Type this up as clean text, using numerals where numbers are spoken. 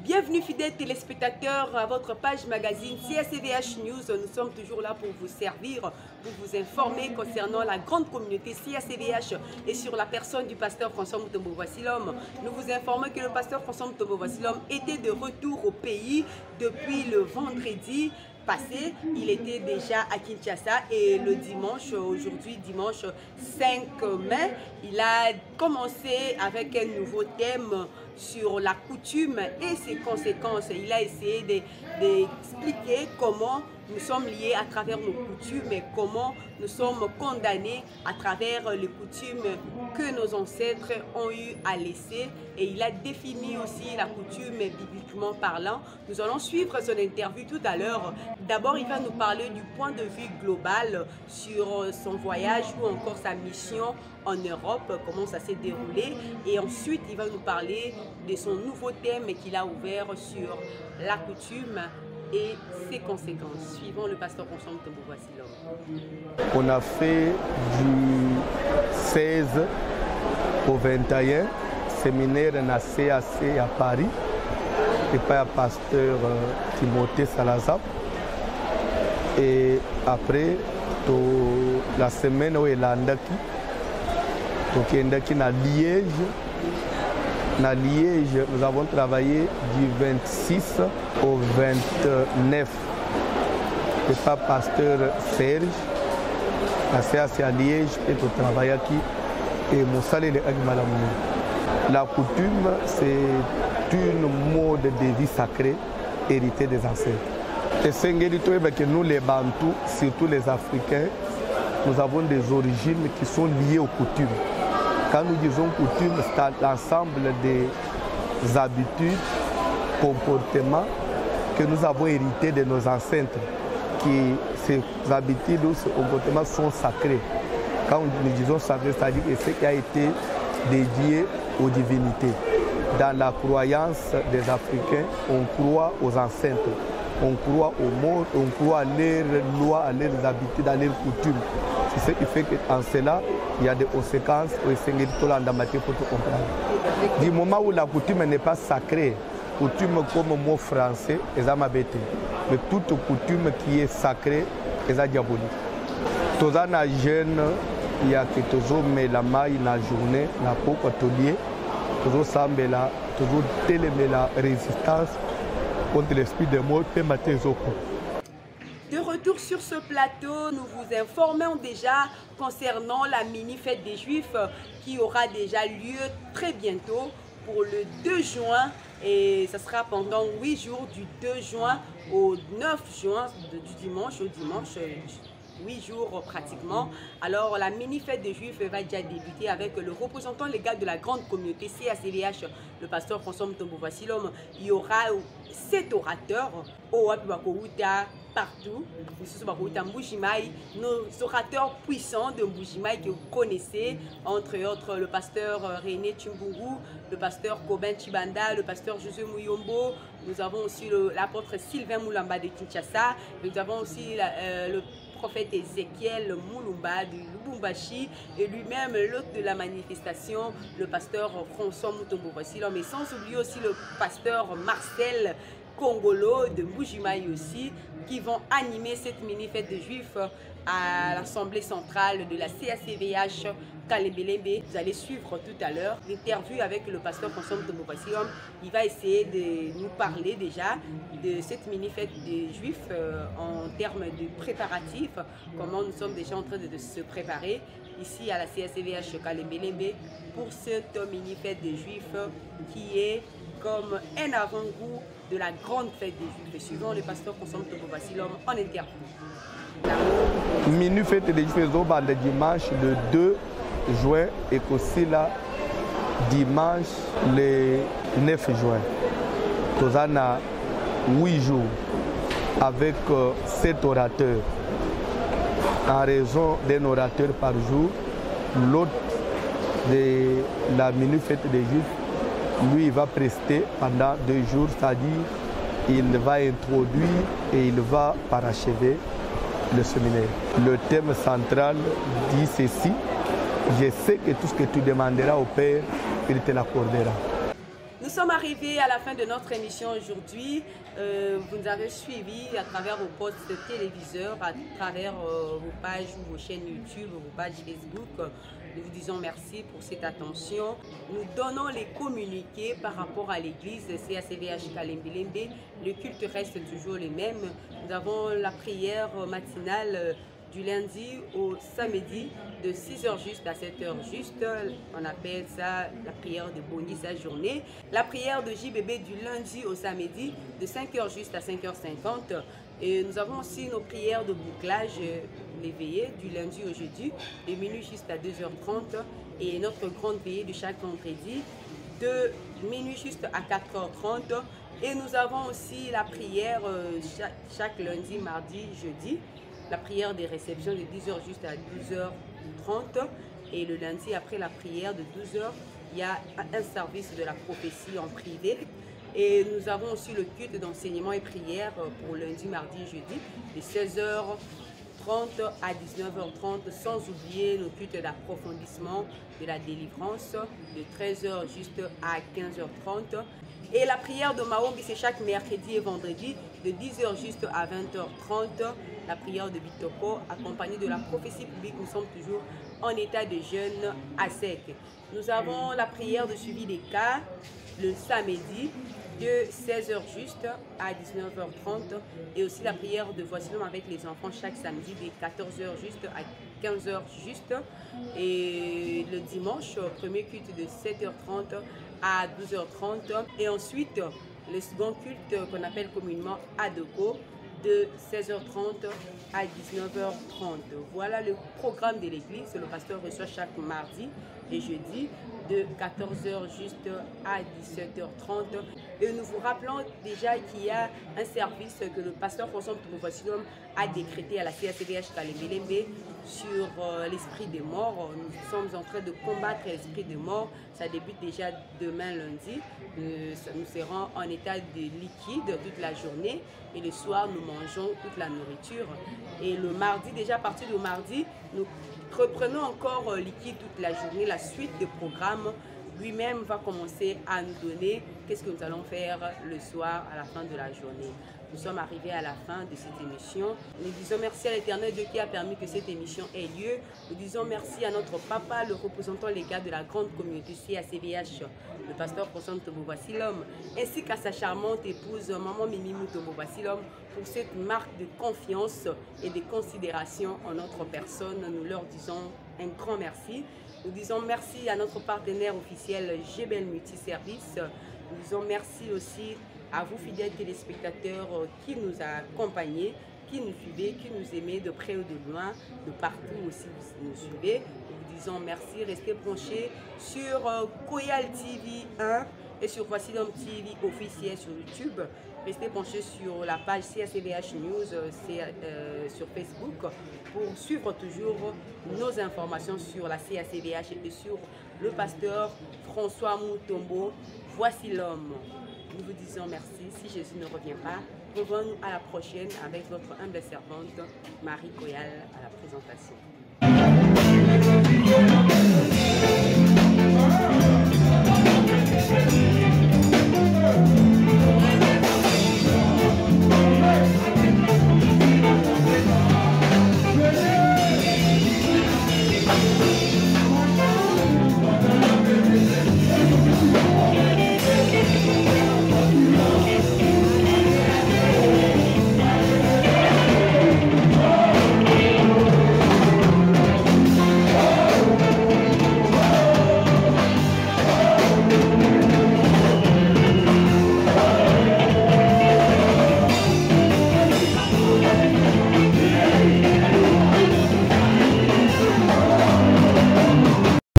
Bienvenue fidèles téléspectateurs à votre page magazine CACVH News. Nous sommes toujours là pour vous servir, pour vous informer concernant la grande communauté CACVH et sur la personne du pasteur François Mutombo Vassilom. Nous vous informons que le pasteur François Mutombo Vassilom était de retour au pays depuis le vendredi passé. Il était déjà à Kinshasa et le dimanche, aujourd'hui dimanche 5 mai, il a commencé avec un nouveau thème sur la coutume et ses conséquences. Il a essayé d'expliquer comment nous sommes liés à travers nos coutumes et comment nous sommes condamnés à travers les coutumes que nos ancêtres ont eu à laisser. Et il a défini aussi la coutume bibliquement parlant. Nous allons suivre son interview tout à l'heure. D'abord, il va nous parler du point de vue global sur son voyage ou encore sa mission en Europe, comment ça s'est déroulé. Et ensuite, il va nous parler de son nouveau thème qu'il a ouvert sur la coutume et ses conséquences. Suivons le pasteur François Mutombo Vassilom. On a fait du 16 au 21 séminaire na CAC à Paris et par le pasteur Timothée Salazar. Et après, la semaine où il a à Liège. À Liège, nous avons travaillé du 26 au 29. Et par pasteur Serge, la CAC à Liège, et au travail qui est mon salaire de la coutume, c'est une mode de vie sacrée héritée des ancêtres. Et c'est que nous, les Bantous, surtout les Africains, nous avons des origines qui sont liées aux coutumes. Quand nous disons coutume, c'est l'ensemble des habitudes, comportements que nous avons hérités de nos ancêtres. Ces habitudes ou ces comportements sont sacrés. Quand nous disons sacré, c'est-à-dire que ce qui a été dédié aux divinités. Dans la croyance des Africains, on croit aux ancêtres, on croit aux morts, on croit à leurs lois, à leurs habitudes, à leurs coutumes. C'est ce qui fait qu'en cela, il y a des conséquences du moment où la coutume n'est pas sacrée, coutume comme mot français, mais toute coutume qui est sacrée est diabolique. Tous les jeunes, il y a que toujours la maille la journée, la peau atelier, toujours semble là, toujours télémer la résistance contre l'esprit de mort et mater. De retour sur ce plateau, nous vous informons déjà concernant la mini-fête des Juifs qui aura déjà lieu très bientôt pour le 2 juin et ça sera pendant 8 jours du 2 juin au 9 juin, du dimanche au dimanche. 8 jours pratiquement. Alors la mini-fête des Juifs va déjà débuter avec le représentant légal de la grande communauté CACVH, le pasteur François Mutombo Vassilom. Il y aura 7 orateurs au Wapibakouta partout. Nos orateurs puissants de Mbujimaï que vous connaissez, entre autres le pasteur René Chimbungu, le pasteur Koben Chibanda, le pasteur José Mouyombo. Nous avons aussi l'apôtre Sylvain Moulamba de Kinshasa. Nous avons aussi le prophète Ézéchiel Moulumba de Lubumbashi et lui-même l'hôte de la manifestation, le pasteur François Mutombo Vassilom. Et sans oublier aussi le pasteur Marcel Congolo de Mbujimaï aussi, qui vont animer cette mini-fête de Juifs à l'Assemblée centrale de la CACVH Kalembelembe. Vous allez suivre tout à l'heure l'interview avec le pasteur François Mutombo Vassilom. Il va essayer de nous parler déjà de cette mini-fête des Juifs en termes de préparatifs, comment nous sommes déjà en train de se préparer ici à la CACVH Kalembelembe pour cette mini-fête des Juifs qui est comme un avant-goût de la grande fête des Juifs. Et suivant le pasteur François Mutombo Vassilom en interview. Mini-fête des Juifs le dimanche le 2 juin et aussi là dimanche le 9 juin. Nous avons 8 jours avec 7 orateurs. En raison d'un orateur par jour, l'autre de la mini-fête des Juifs, lui, il va prester pendant 2 jours, c'est-à-dire il va introduire et il va parachever le séminaire. Le thème central dit ceci: je sais que tout ce que tu demanderas au Père, il te l'accordera. Nous sommes arrivés à la fin de notre émission aujourd'hui. Vous nous avez suivis à travers vos postes téléviseurs, à travers vos pages ou vos chaînes YouTube, vos pages Facebook. Nous vous disons merci pour cette attention. Nous donnons les communiqués par rapport à l'église CACVH Kalembe. Le culte reste toujours le même. Nous avons la prière matinale du lundi au samedi de 6h juste à 7h juste. On appelle ça la prière de Boni sa journée. La prière de JBB du lundi au samedi de 5h juste à 5h50. Et nous avons aussi nos prières de bouclage, les veillées du lundi au jeudi, de minuit juste à 2h30. Et notre grande veillée de chaque vendredi de minuit juste à 4h30. Et nous avons aussi la prière chaque lundi, mardi, jeudi. La prière des réceptions de 10h juste à 12h30. Et le lundi, après la prière de 12h, il y a un service de la prophétie en privé. Et nous avons aussi le culte d'enseignement et prière pour lundi, mardi et jeudi, de 16h30 à 19h30, sans oublier nos cultes d'approfondissement de la délivrance, de 13h juste à 15h30. Et la prière de Mahombi, c'est chaque mercredi et vendredi, de 10h juste à 20h30. La prière de Bitoko, accompagnée de la prophétie publique, nous sommes toujours en état de jeûne à sec. Nous avons la prière de suivi des cas le samedi de 16h juste à 19h30 et aussi la prière de Voici l'homme avec les enfants chaque samedi de 14h juste à 15h juste et le dimanche, premier culte de 7h30 à 12h30 et ensuite le second culte qu'on appelle communément Adoko de 16h30 à 19h30. Voilà le programme de l'église. Le pasteur reçoit chaque mardi et jeudi de 14h juste à 17h30. Et nous vous rappelons déjà qu'il y a un service que le pasteur François Mtoumouvasilom a décrété à la CACVH Kalembe sur l'esprit des morts. Nous sommes en train de combattre l'esprit des morts. Ça débute déjà demain lundi. Nous serons en état de liquide toute la journée et le soir nous mangeons toute la nourriture. Et le mardi, déjà à partir du mardi, nous reprenons encore liquide toute la journée. La suite des programmes lui-même va commencer à nous donner qu'est-ce que nous allons faire le soir à la fin de la journée. Nous sommes arrivés à la fin de cette émission. Nous disons merci à l'Éternel Dieu qui a permis que cette émission ait lieu. Nous disons merci à notre papa, le représentant légal de la grande communauté CACVH, le pasteur François Mtoumouvasilom, ainsi qu'à sa charmante épouse, maman Mimi Mtoumouvasilom, pour cette marque de confiance et de considération en notre personne. Nous leur disons un grand merci. Nous disons merci à notre partenaire officiel Gebel Multiservice. Nous disons merci aussi à vous fidèles téléspectateurs qui nous accompagnez, qui nous suivez, qui nous aimez de près ou de loin, de partout aussi vous nous suivez. Nous vous disons merci, restez branchés sur Koyal TV 1 et sur Voici l'homme TV officiel sur YouTube. Restez branchés sur la page CACVH News sur Facebook pour suivre toujours nos informations sur la CACVH et sur le pasteur François Moutombo. Voici l'homme. Nous vous disons merci. Si Jésus ne revient pas, revenons à la prochaine avec votre humble servante Marie Koyal à la présentation.